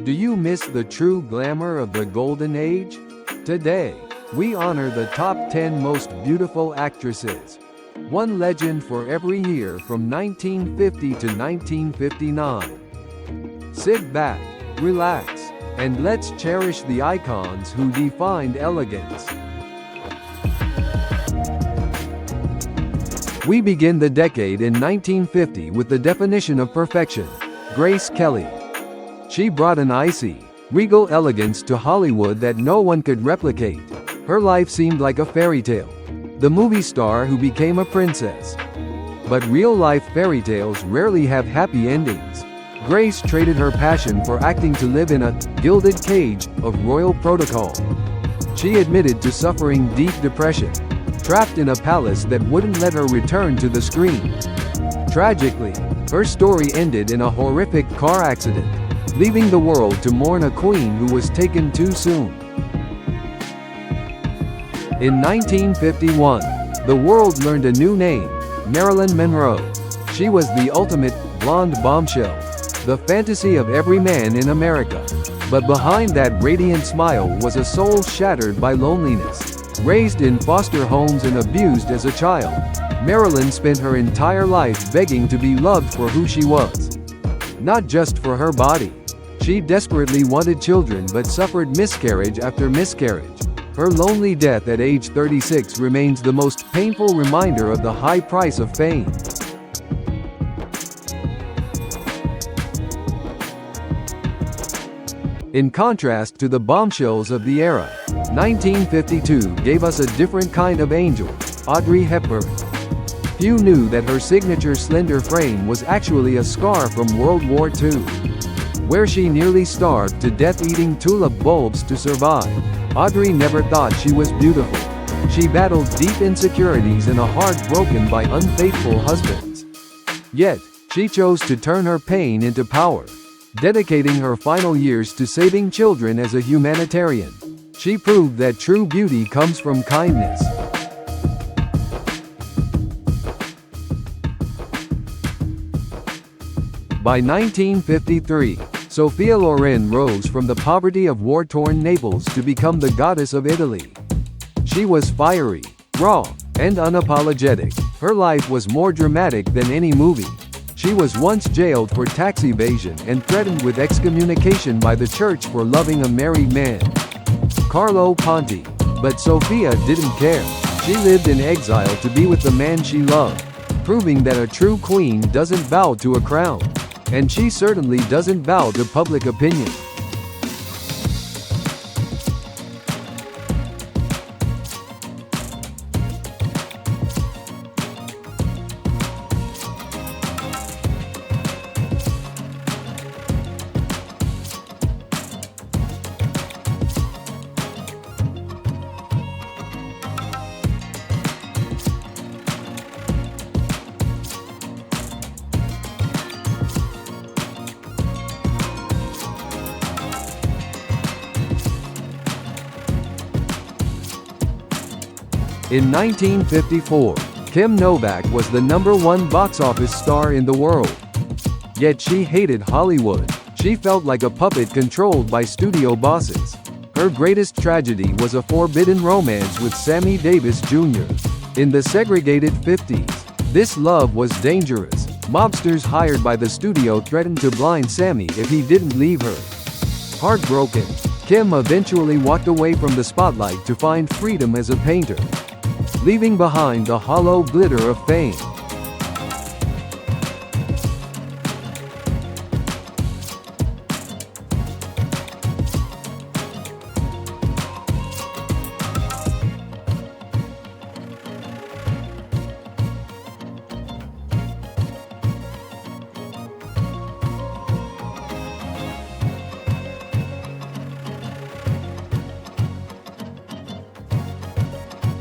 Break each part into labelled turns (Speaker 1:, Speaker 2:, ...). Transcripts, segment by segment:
Speaker 1: Do you miss the true glamour of the golden age? Today, we honor the top 10 most beautiful actresses. One legend for every year from 1950 to 1959. Sit back, relax, and let's cherish the icons who defined elegance. We begin the decade in 1950 with the definition of perfection, Grace Kelly. She brought an icy, regal elegance to Hollywood that no one could replicate. Her life seemed like a fairy tale, the movie star who became a princess. But real-life fairy tales rarely have happy endings. Grace traded her passion for acting to live in a gilded cage of royal protocol. She admitted to suffering deep depression, trapped in a palace that wouldn't let her return to the screen. Tragically, her story ended in a horrific car accident, leaving the world to mourn a queen who was taken too soon. In 1951, the world learned a new name, Marilyn Monroe. She was the ultimate blonde bombshell, the fantasy of every man in America. But behind that radiant smile was a soul shattered by loneliness. Raised in foster homes and abused as a child, Marilyn spent her entire life begging to be loved for who she was. Not just for her body. She desperately wanted children but suffered miscarriage after miscarriage. Her lonely death at age 36 remains the most painful reminder of the high price of fame. In contrast to the bombshells of the era, 1952 gave us a different kind of angel, Audrey Hepburn. Few knew that her signature slender frame was actually a scar from World War II, where she nearly starved to death eating tulip bulbs to survive. Audrey never thought she was beautiful. She battled deep insecurities and a heart broken by unfaithful husbands. Yet, she chose to turn her pain into power, dedicating her final years to saving children as a humanitarian. She proved that true beauty comes from kindness. By 1953, Sophia Loren rose from the poverty of war-torn Naples to become the goddess of Italy. She was fiery, raw, and unapologetic. Her life was more dramatic than any movie. She was once jailed for tax evasion and threatened with excommunication by the church for loving a married man, Carlo Ponti. But Sophia didn't care. She lived in exile to be with the man she loved, proving that a true queen doesn't bow to a crown. And she certainly doesn't bow to public opinion. In 1954, Kim Novak was the #1 box office star in the world. Yet she hated Hollywood. She felt like a puppet controlled by studio bosses. Her greatest tragedy was a forbidden romance with Sammy Davis Jr. In the segregated 50s, this love was dangerous. Mobsters hired by the studio threatened to blind Sammy if he didn't leave her. Heartbroken, Kim eventually walked away from the spotlight to find freedom as a painter, leaving behind the hollow glitter of fame.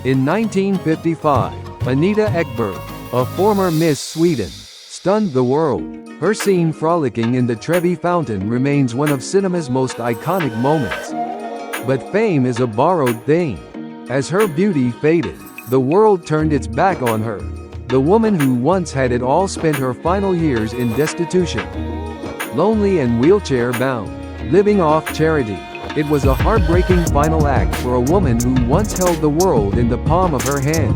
Speaker 1: In 1955, Anita Ekberg, a former Miss Sweden, stunned the world. Her scene frolicking in the Trevi Fountain remains one of cinema's most iconic moments. But fame is a borrowed thing. As her beauty faded, the world turned its back on her. The woman who once had it all spent her final years in destitution, lonely and wheelchair-bound. living off charity. It was a heartbreaking final act for a woman who once held the world in the palm of her hand.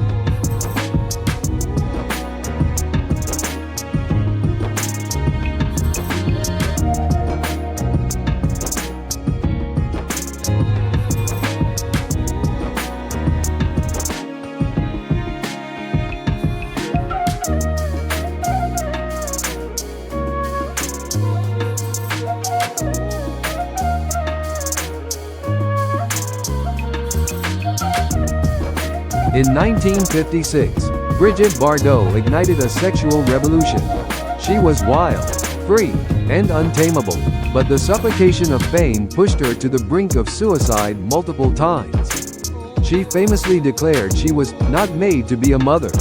Speaker 1: In 1956, Brigitte Bardot ignited a sexual revolution. She was wild, free, and untamable, but the suffocation of fame pushed her to the brink of suicide multiple times. She famously declared she was not made to be a mother,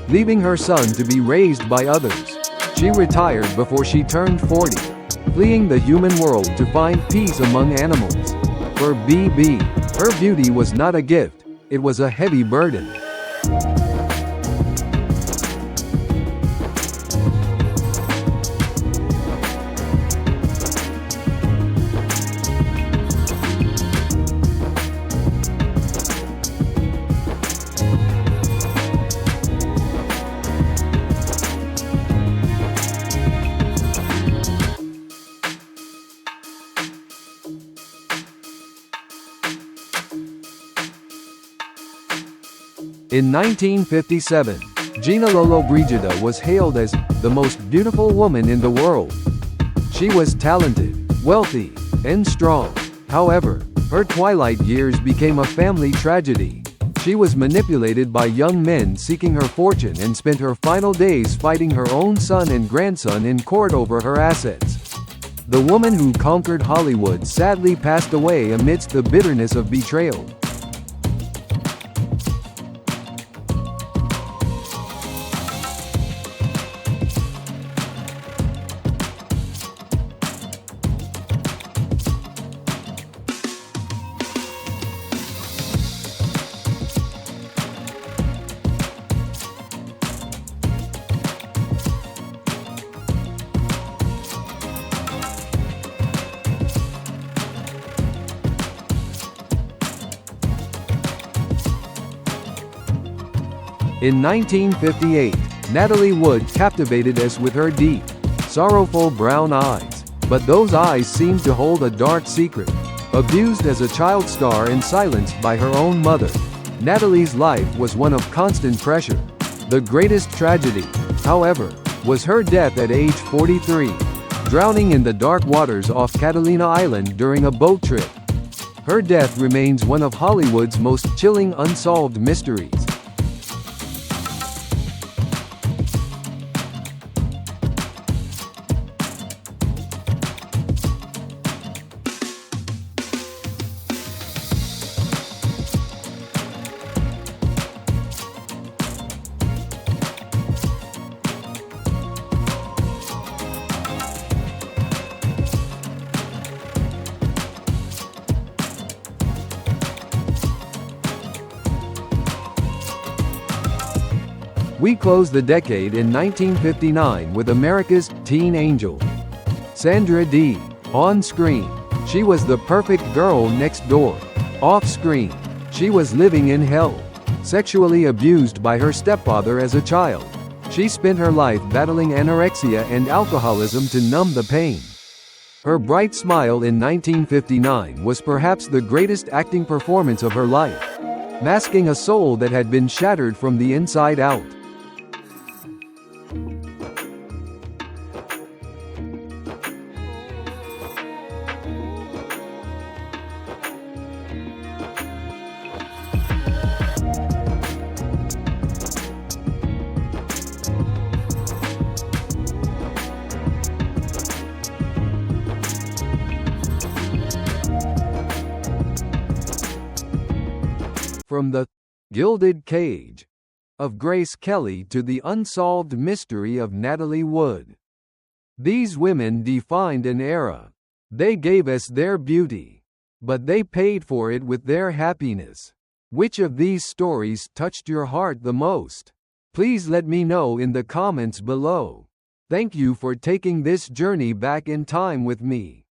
Speaker 1: leaving her son to be raised by others. She retired before she turned 40, fleeing the human world to find peace among animals. For BB, her beauty was not a gift, it was a heavy burden. In 1957, Gina Lollobrigida was hailed as the most beautiful woman in the world. She was talented, wealthy, and strong. However, her twilight years became a family tragedy. She was manipulated by young men seeking her fortune and spent her final days fighting her own son and grandson in court over her assets. The woman who conquered Hollywood sadly passed away amidst the bitterness of betrayal. In 1958, Natalie Wood captivated us with her deep, sorrowful brown eyes. But those eyes seemed to hold a dark secret. Abused as a child star and silenced by her own mother, Natalie's life was one of constant pressure. The greatest tragedy, however, was her death at age 43, drowning in the dark waters off Catalina Island during a boat trip. Her death remains one of Hollywood's most chilling unsolved mysteries. We close the decade in 1959 with America's teen angel, Sandra Dee. On screen, she was the perfect girl next door. Off screen, she was living in hell. Sexually abused by her stepfather as a child, she spent her life battling anorexia and alcoholism to numb the pain. Her bright smile in 1959 was perhaps the greatest acting performance of her life, masking a soul that had been shattered from the inside out. From the gilded cage of Grace Kelly to the unsolved mystery of Natalie Wood, these women defined an era. They gave us their beauty, but they paid for it with their happiness. Which of these stories touched your heart the most? Please let me know in the comments below. Thank you for taking this journey back in time with me.